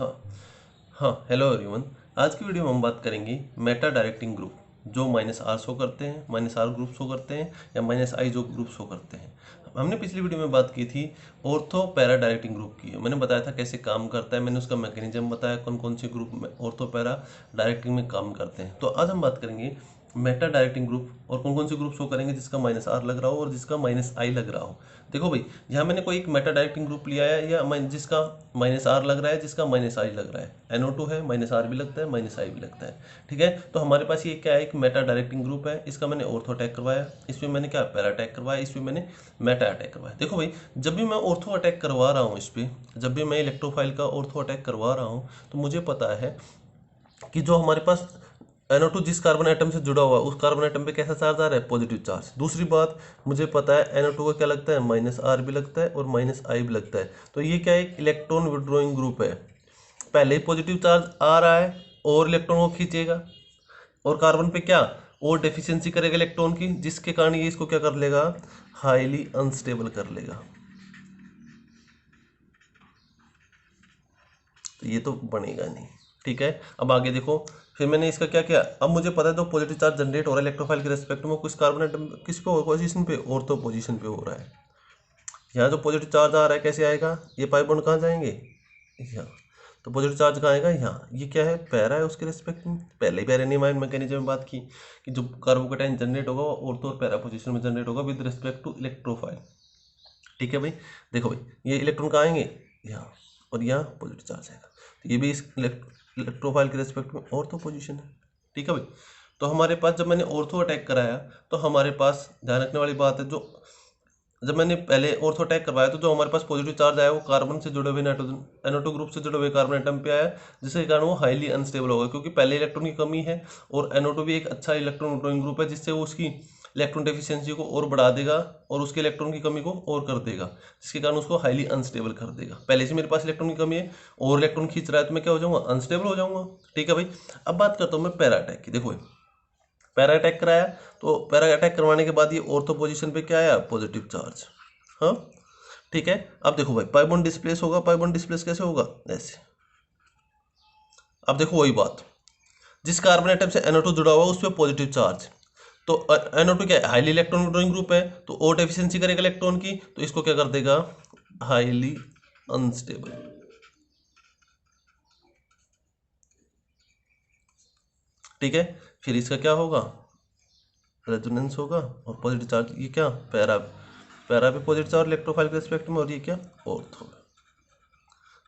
हाँ हाँ, hello everyone. आज की वीडियो में हम बात करेंगे मेटा डायरेक्टिंग ग्रुप जो -r शो करते हैं, -r ग्रुप शो करते हैं या -i जो ग्रुप शो करते हैं। हमने पिछली वीडियो में बात की थी ऑर्थो पैरा डायरेक्टिंग ग्रुप की। मैंने बताया था कैसे काम करता है, मैंने उसका मैकेनिज्म बताया कौन कौन से ग्रुप में ऑर्थो पैरा डायरेक्टिंग में काम करते हैं। तो आज हम बात करेंगे मेटा डायरेक्टिंग ग्रुप और कौन कौन से ग्रुप शो करेंगे जिसका -r लग रहा हो और जिसका -i लग रहा हो। देखो भाई, यहाँ मैंने कोई एक मेटा डायरेक्टिंग ग्रुप लिया है या जिसका -r लग रहा है, जिसका -i लग रहा है। NO2 है, -r भी लगता है, -i भी लगता है। ठीक है, तो हमारे पास ये क्या है, एक मेटा डायरेक्टिंग ग्रुप है। इसका मैंने ऑर्थो अटैक करवाया, इसमें मैंने क्या पैरा अटैक करवाया, इसमें मैंने मेटा अटैक करवाया। देखो भाई, जब भी मैं ऑर्थो अटैक करवा रहा हूँ इस पर, जब भी मैं इलेक्ट्रोफाइल का ऑर्थो अटैक करवा रहा हूँ, तो मुझे पता है कि जो हमारे पास NO2 जिस कार्बन एटम से जुड़ा हुआ है उस कार्बन एटम पे कैसा चार्ज आ रहा है, पॉजिटिव चार्ज। दूसरी बात, मुझे पता है NO2 का क्या लगता है, -r भी लगता है और -i भी लगता है। तो ये क्या है, एक इलेक्ट्रॉन विड्रॉइंग ग्रुप है। पहले ही पॉजिटिव चार्ज आ रहा है और इलेक्ट्रॉन को खींचेगा और कार्बन पे क्या और डेफिशिएंसी करेगा इलेक्ट्रॉन की, जिसके कारण ये इसको क्या कर लेगा, हाईली अनस्टेबल कर लेगा। तो ये तो बनेगा नहीं। ठीक है, अब आगे देखो, फिर मैंने इसका क्या किया। अब मुझे पता है तो पॉजिटिव चार्ज जनरेट हो रहा है इलेक्ट्रोफाइल के रेस्पेक्ट में, कुछ कार्बन एटम किस पे हो, पोजीशन पे, ऑर्थो पोजीशन पे हो रहा है। यहाँ जो पॉजिटिव चार्ज आ रहा है कैसे आएगा, ये पाई बॉन्ड कहाँ जाएंगे, यहाँ। तो पॉजिटिव चार्ज कहाँ आएगा, यहाँ। ये क्या है, पैरा है उसके रेस्पेक्ट में। पहले ही पैरानिमाइन मैकेनिज्म में बात की कि जो कार्बोकेटाइन जनरेट होगा वो ऑर्थो और पैरा पोजीशन में जनरेट होगा विद रिस्पेक्ट टू इलेक्ट्रोफाइल। ठीक है भाई, देखो भाई, ये इलेक्ट्रॉन कहाँ आएंगे, यहाँ, और यहाँ पॉजिटिव चार्ज आएगा। तो ये भी इस इलेक्ट्रोफाइल के रेस्पेक्ट में ऑर्थो पोजीशन है। ठीक है भाई, तो हमारे पास जब मैंने ऑर्थो अटैक कराया तो हमारे पास ध्यान रखने वाली बात है, जो जब मैंने पहले ऑर्थो अटैक करवाया तो जो हमारे पास पॉजिटिव चार्ज आया वो कार्बन से जुड़े हुए नाइट्रोजन NO2 ग्रुप से जुड़े हुए कार्बन एटम पे आया, जिसके कारण वो हाईली अनस्टेबल होगा, क्योंकि पहले इलेक्ट्रॉन की कमी है और NO2 भी एक अच्छा इलेक्ट्रॉन विड्रॉइंग ग्रुप है, जिससे वो उसकी इलेक्ट्रॉन डेफिशिएंसी को और बढ़ा देगा और उसके इलेक्ट्रॉन की कमी को और कर देगा, जिसके कारण उसको हाईली अनस्टेबल कर देगा। पहले से मेरे पास इलेक्ट्रॉन की कमी है और इलेक्ट्रॉन खींच रहा है तो मैं क्या हो जाऊंगा, अनस्टेबल हो जाऊंगा। ठीक है भाई, अब बात करता हूँ मैं पैरा अटैक की। देखो पैरा अटैक कराया तो पैरा अटैक करवाने के बाद ये ऑर्थो पोजीशन पे क्या आया, पॉजिटिव चार्ज। हाँ, ठीक है। अब देखो भाई, पाई बॉन्ड डिस्प्लेस होगा। पाई बॉन्ड डिस्प्लेस कैसे होगा, ऐसे। अब देखो वही बात, जिस कार्बन एटम से NO2 जुड़ा हुआ है उस पर पॉजिटिव चार्ज। तो NO2 क्या है, हाईली इलेक्ट्रॉन विड्रॉइंग ग्रुप है, तो और डेफिशिएंसी करेगा इलेक्ट्रॉन की, तो इसको क्या कर देगा, हाईली अनस्टेबल। ठीक है, फिर इसका क्या होगा, रेजोनेंस होगा और पॉजिटिव चार्ज, ये क्या, पैरा पैरा पे पॉजिटिव चार्ज इलेक्ट्रोफाइल के रिस्पेक्ट में, और ये क्या, ऑर्थो।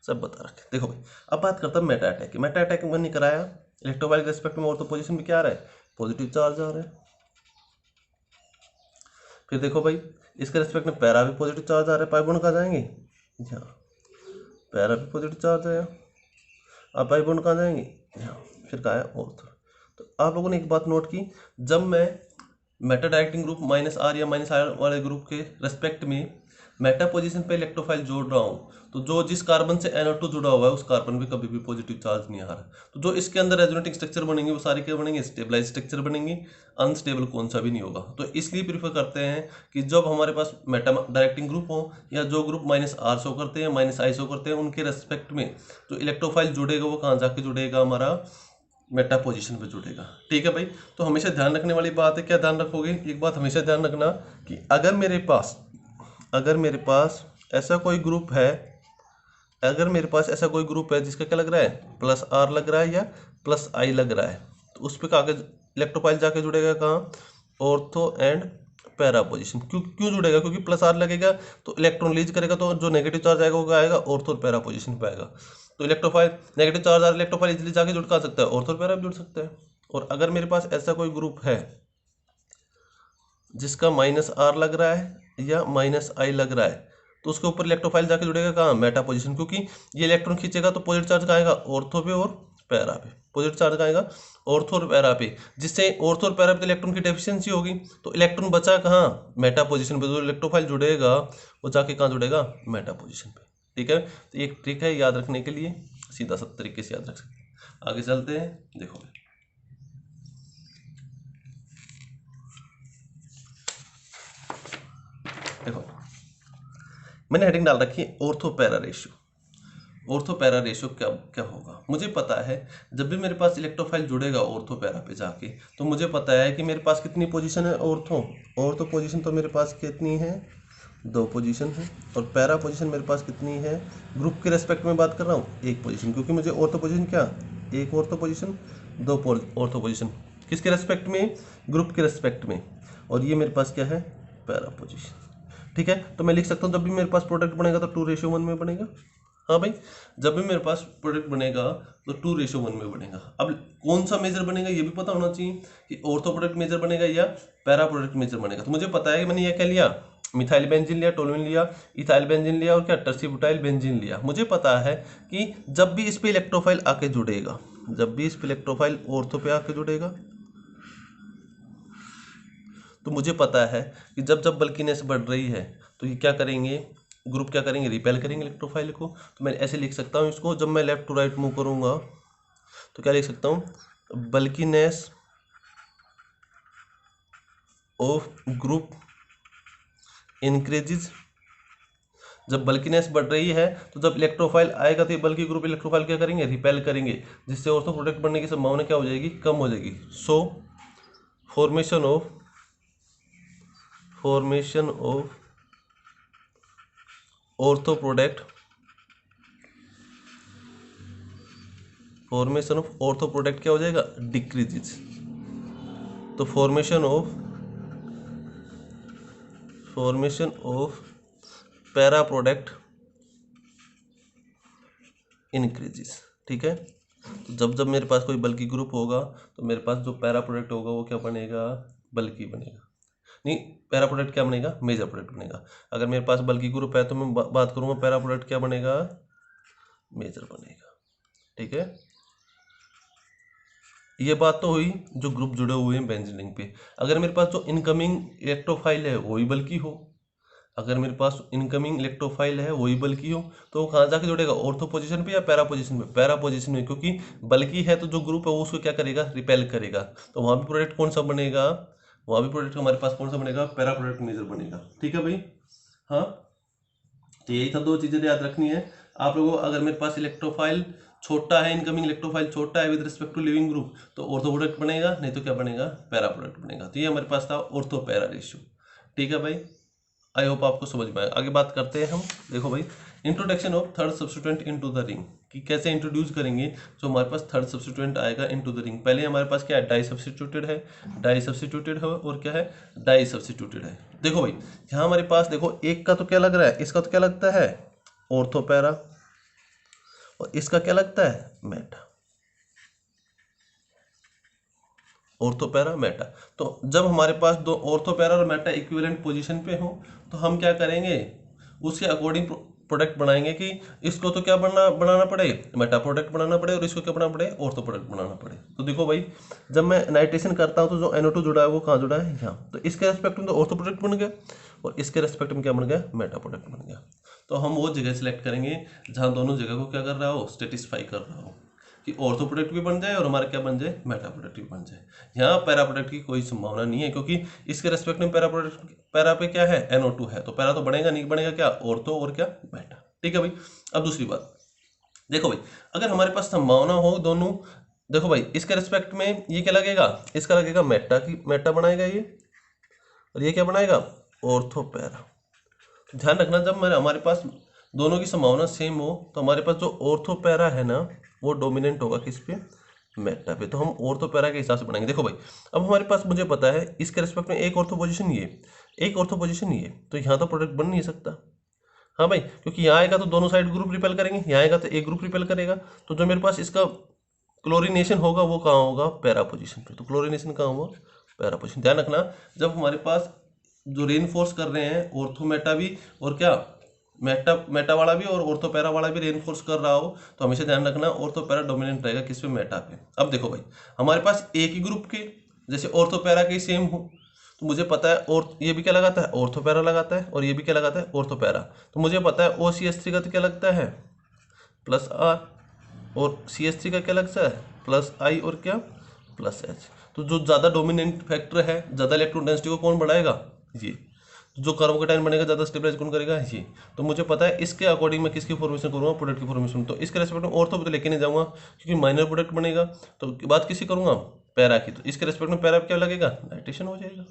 सब बता रखे। देखो भाई, अब बात करता हूँ मेटा अटैक की। मेटा अटैक मैंने कराया, इलेक्ट्रोफाइल के रिस्पेक्ट में ऑर्थो पोजीशन में क्या आ रहा है, पॉजिटिव चार्ज आ रहा है। फिर देखो भाई, इसके रिस्पेक्ट में पैरा भी पॉजिटिव चार्ज आ रहा है। पाई बॉन्ड कहाँ जाएंगे, यहाँ। पैरा भी पॉजिटिव चार्ज आया, अब पाई बॉन्ड कहाँ जाएंगे, यहाँ। फिर कहा है ऑर्थो। तो आप लोगों ने एक बात नोट की, जब मैं मेटा डायरेक्टिंग ग्रुप -r या -i वाले ग्रुप के रेस्पेक्ट में मेटा पोजीशन पे इलेक्ट्रोफाइल जोड़ रहा हूँ, तो जो जिस कार्बन से NO2 जुड़ा हुआ है उस कार्बन पे कभी भी पॉजिटिव चार्ज नहीं आ रहा। तो जो इसके अंदर रेजोनेटिंग स्ट्रक्चर बनेंगे वो सारे क्या बनेंगे, स्टेबलाइज स्ट्रक्चर बनेंगे। अनस्टेबल कौन सा भी नहीं होगा। तो इसलिए प्रीफर करते हैं कि जब हमारे पास मेटा डायरेक्टिंग ग्रुप हो या जो ग्रुप -r शो करते हैं, -i शो करते हैं, उनके रेस्पेक्ट में जो इलेक्ट्रोफाइल जुड़ेगा वो कहाँ जाके जुड़ेगा, हमारा मेटा पोजीशन पे जुड़ेगा। ठीक है भाई, तो हमेशा ध्यान रखने वाली बात है, क्या ध्यान रखोगे, एक बात हमेशा ध्यान रखना कि अगर मेरे पास ऐसा कोई ग्रुप है, अगर मेरे पास ऐसा कोई ग्रुप है जिसका क्या लग रहा है, +r लग रहा है या +i लग रहा है, तो उस पर कागज इलेक्ट्रोफाइल जाके जुड़ेगा कहाँ, ऑर्थो एंड पैरा पोजीशन। क्यों क्यों जुड़ेगा, क्योंकि +r लगेगा तो इलेक्ट्रॉन लीज करेगा, तो जो नेगेटिव चार्ज आएगा वो क्या आएगा, ऑर्थो और पैरा पोजीशन पे आएगा। तो इलेक्ट्रोफाइल नेगेटिव चार्ज आ रहा है, इलेक्ट्रोफाइल इजीली जाके जुड़ सकता है, ऑर्थो और पैरा भी जुड़ सकता है। और अगर मेरे पास ऐसा कोई ग्रुप है जिसका -r लग रहा है या -i लग रहा है, तो उसके ऊपर इलेक्ट्रोफाइल जाके जुड़ेगा कहाँ, मेटा पोजीशन। क्योंकि ये इलेक्ट्रॉन खींचेगा तो पॉजिटिव चार्ज कहाँ आएगा, ऑर्थो पे और पैरा पे। पॉजिटिव चार्ज कहाँ आएगा, ऑर्थो और पैरा पे, जिससे ऑर्थो और पैरा पे इलेक्ट्रॉन की डेफिशिएंसी होगी, तो इलेक्ट्रॉन बचा कहाँ, मेटा पोजीशन पे। जो इलेक्ट्रोफाइल जुड़ेगा वो जाके कहाँ जुड़ेगा, मेटा पोजीशन पे। ठीक है, तो एक ट्रिक है याद रखने के लिए, सीधा सा तरीके से याद रख सकते हैं। आगे चलते हैं, देखो देखो मैंने हेडिंग डाल रखी है ortho para ratio. Ortho para ratio क्या क्या होगा। मुझे पता है जब भी मेरे पास इलेक्ट्रोफाइल जुड़ेगा ऑर्थो पैरा पे जाके, तो मुझे पता है कि मेरे पास कितनी पोजीशन है ऑर्थो पोजीशन तो मेरे पास कितनी है, 2 पोजीशन है। और पैरा पोजीशन मेरे पास कितनी है, ग्रुप के रेस्पेक्ट में बात कर रहा हूँ, 1 पोजीशन, क्योंकि मुझे ऑर्थो पोजीशन क्या, 1 ऑर्थो पोजीशन 2 ऑर्थो पोजीशन, किसके रेस्पेक्ट में, ग्रुप के रेस्पेक्ट में। और ये मेरे पास क्या है, पैरा पोजीशन। ठीक है, तो मैं लिख सकता हूँ जब भी मेरे पास प्रोडक्ट बनेगा तो 2:1 में बनेगा। हाँ भाई, जब भी मेरे पास प्रोडक्ट बनेगा तो 2:1 में बनेगा। अब कौन सा मेजर बनेगा ये भी पता होना चाहिए कि ऑर्थो प्रोडक्ट मेजर बनेगा या पैरा प्रोडक्ट मेजर बनेगा। तो मुझे पता है कि मैंने ये क्या लिया, मिथाइल बेंजीन लिया, टोलुइन लिया, इथाइल बेंजीन लिया और क्या, टर्सीब्यूटाइल बेंजीन लिया। मुझे पता है कि जब भी इस पे इलेक्ट्रोफाइल आके जुड़ेगा, जब भी इस पे इलेक्ट्रोफाइल ऑर्थो पे आके जुड़ेगा, तो मुझे पता है कि जब जब बल्कीनेस बढ़ रही है तो ये क्या करेंगे, ग्रुप क्या करेंगे, रिपेल करेंगे इलेक्ट्रोफाइल को। तो मैं ऐसे लिख सकता हूँ इसको, जब मैं लेफ्ट टू राइट मूव करूँगा तो क्या लिख सकता हूँ, बल्कीनेस ऑफ ग्रुप इंक्रीजेज। जब बल्कीनेस बढ़ रही है तो जब इलेक्ट्रोफाइल आएगा तो ये बल्कि ग्रुप इलेक्ट्रोफाइल क्या करेंगे, रिपेल करेंगे, जिससे ऑर्थो प्रोडक्ट बनने की संभावना क्या हो जाएगी, कम हो जाएगी। सो फॉर्मेशन ऑफ ऑर्थो प्रोडक्ट क्या हो जाएगा, डिक्रीजेज। तो formation of para product increases. ठीक है, तो जब जब मेरे पास कोई बल्कि ग्रुप होगा तो मेरे पास जो पैरा प्रोडक्ट होगा वो क्या बनेगा, बल्कि बनेगा। नहीं, पैरा प्रोडक्ट क्या बनेगा, मेजर प्रोडक्ट बनेगा। अगर मेरे पास बल्कि ग्रुप है तो मैं बात करूंगा पैरा प्रोडक्ट क्या बनेगा, मेजर बनेगा। ठीक है, ये बात तो हुई जो ग्रुप जुड़े हुए हैं बेंजीन पे। अगर मेरे पास जो इनकमिंग इलेक्ट्रोफाइल है वही बल्कि हो, अगर मेरे पास इनकमिंग इलेक्ट्रोफाइल है वही बल्कि हो, तो वो कहाँ जाके जुड़ेगा, ऑर्थो पोजीशन पे या पैरा पोजीशन पे, पैरा पोजीशन में, क्योंकि बल्कि है तो जो ग्रुप है वो उसको क्या करेगा, रिपेल करेगा। तो वहाँ भी प्रोडक्ट कौन सा बनेगा, वहाँ भी प्रोडक्ट हमारे पास कौन सा बनेगा, पैरा प्रोडक्ट मेजर बनेगा। ठीक है भाई, हाँ, तो यही था, 2 चीजें याद रखनी है आप लोगों को। अगर मेरे पास इलेक्ट्रोफाइल छोटा है, इनकमिंग इलेक्ट्रोफाइल छोटा है with respect to leaving group, तो ऑर्थो प्रोडक्ट बनेगा, नहीं तो क्या बनेगा, पैरा प्रोडक्ट बनेगा। तो ये हमारे पास था ऑर्थो पैरा रेशियो। ठीक है भाई, आई होप आपको समझ में आया। आगे बात करते हैं हम। देखो भाई, introduction of third substituent into the ring, कि कैसे इंट्रोड्यूस करेंगे जो हमारे पास थर्ड सब्स्टिट्यूएंट आएगा इनटू द रिंग। पहले हमारे पास क्या है, डाई सब्स्टिट्यूटेड है, और क्या है, डाई सब्स्टिट्यूटेड है। देखो भाई, यहाँ हमारे पास देखो, एक का तो क्या लग रहा है, इसका तो क्या लगता है, ऑर्थो पैरा, और इसका क्या लगता है, मेटा, ऑर्थो पैरा मेटा। तो जब हमारे पास दो ऑर्थो पैरा और मेटा इक्विवेलेंट पोजीशन पे हो तो हम क्या करेंगे, उसके अकॉर्डिंग प्रोडक्ट बनाएंगे कि इसको तो क्या बनाना पड़े, मेटा प्रोडक्ट बनाना पड़े, और इसको क्या बनाना पड़े, ऑर्थो प्रोडक्ट बनाना पड़े। तो देखो भाई, जब मैं नाइट्रेशन करता हूँ तो जो NO2 जुड़ा है वो कहाँ जुड़ा है, यहाँ। तो इसके रेस्पेक्ट में तो ऑर्थो प्रोडक्ट बन गया, और इसके रेस्पेक्ट में क्या बन गया, मेटा प्रोडक्ट बन गया। तो हम वो जगह सिलेक्ट करेंगे जहाँ दोनों जगह को क्या कर रहा हो, सेटिस्फाई कर रहा हो, कि ऑर्थो प्रोडक्ट भी बन जाए और हमारा क्या बन जाए, मेटा प्रोडक्ट भी बन जाए। यहाँ पैरा प्रोडक्ट की कोई संभावना नहीं है, क्योंकि इसके रेस्पेक्ट में पैरा पे क्या है, NO2 है, तो पैरा तो बनेगा नहीं, बनेगा क्या, ऑर्थो और क्या, मेटा। ठीक है भाई, अब दूसरी बात देखो भाई, अगर हमारे पास संभावना हो दोनों, देखो भाई, इसके रेस्पेक्ट में ये क्या लगेगा, इसका लगेगा मेटा, की मेटा बनाएगा ये, और ये क्या बनाएगा, ऑर्थो पैरा। ध्यान रखना, जब हमारे पास दोनों की संभावना सेम हो तो हमारे पास जो ऑर्थो पैरा है ना, वो डोमिनेंट होगा किस पे, मेटा पे। तो हम ऑर्थो पैरा के हिसाब से बनाएंगे। देखो भाई, अब हमारे पास मुझे पता है इसके रेस्पेक्ट में एक ऑर्थो पोजीशन ये, एक ऑर्थो पोजीशन ये, तो यहाँ तो प्रोडक्ट बन नहीं सकता। हाँ भाई, क्योंकि यहाँ आएगा तो दोनों साइड ग्रुप रिपेल करेंगे, यहाँ आएगा तो एक ग्रुप रिपेल करेगा। तो जो मेरे पास इसका क्लोरीनेशन होगा वो कहाँ होगा, पैरा पोजीशन पे। तो क्लोरीनेशन कहाँ हुआ, पैरा पोजीशन। ध्यान रखना, जब हमारे पास जो रेनफोर्स कर रहे हैं, ऑर्थो मेटा भी और क्या, मेटा वाला भी और ऑर्थो पैरा वाला भी रेनफोर्स कर रहा हो, तो हमेशा ध्यान रखना ऑर्थो पैरा डोमिनेंट रहेगा किस पे, मेटा पे। अब देखो भाई, हमारे पास एक ही ग्रुप के जैसे ऑर्थो पैरा के सेम हो, तो मुझे पता है, और ये भी क्या लगाता है, ऑर्थो पैरा लगाता है, और ये भी क्या लगाता है, ऑर्थो पैरा। तो मुझे पता है OCH3 का तो क्या लगता है, +R, और CH3 का क्या लगता है, +I, और क्या, +H। तो जो ज़्यादा डोमिनेंट फैक्टर है, ज़्यादा इलेक्ट्रॉन डेंसिटी को कौन बढ़ाएगा, ये। जो कार्बोकेटाइन बनेगा ज़्यादा स्टेबलाइज कौन करेगा, ये। तो मुझे पता है इसके अकॉर्डिंग मैं किसकी फॉर्मेशन करूँगा, प्रोडक्ट की फॉर्मेशन। तो इसके रेस्पेक्ट में ऑर्थो पे तो लेके नहीं जाऊँगा क्योंकि माइनर प्रोडक्ट बनेगा। तो बात किसी करूँगा, पैरा की। तो इसके रेस्पेक्ट में पैरा क्या लगेगा, नाइट्रेशन हो जाएगा।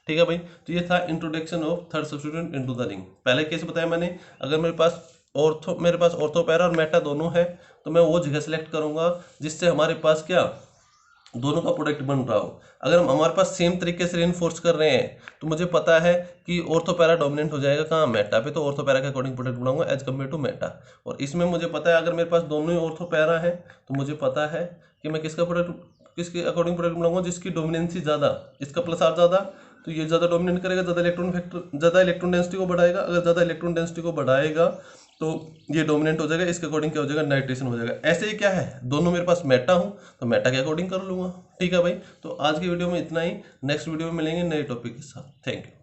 ठीक है भाई। तो ये था introduction of third substituent into the ring. पहले कैसे बताया मैंने, अगर मेरे पास ऑर्थो पैरा और मेटा दोनों है तो मैं वो जगह सेलेक्ट करूंगा जिससे हमारे पास क्या, दोनों का प्रोडक्ट बन रहा हो। अगर हम हमारे पास सेम तरीके से रेनफोर्स कर रहे हैं तो मुझे पता है कि ऑर्थो पैरा डोमिनेंट हो जाएगा कहाँ, मेटा पे। तो ऑर्थो पैरा के अकॉर्डिंग प्रोडक्ट बनाऊंगा एज कम्पेयर टू मेटा। और इसमें मुझे पता है अगर मेरे पास दोनों ही ऑर्थो पैरा है तो मुझे पता है कि मैं किसके अकॉर्डिंग प्रोडक्ट बनाऊंगा, जिसकी डोमिनेंसी ज़्यादा, इसका प्लस आर ज़्यादा, तो ये ज़्यादा डोमिनेट करेगा, ज़्यादा इलेक्ट्रॉन डेंसिटी को बढ़ाएगा। अगर ज़्यादा इलेक्ट्रॉन डेंसिटी को बढ़ाएगा तो ये डोमिनेंट हो जाएगा, इसके अकॉर्डिंग क्या हो जाएगा, नाइट्रेशन हो जाएगा। ऐसे ही क्या है, दोनों मेरे पास मेटा हूँ तो मेटा के अकॉर्डिंग कर लूँगा। ठीक है भाई। तो आज की वीडियो में इतना ही, नेक्स्ट वीडियो में मिलेंगे नए टॉपिक के साथ। Thank you.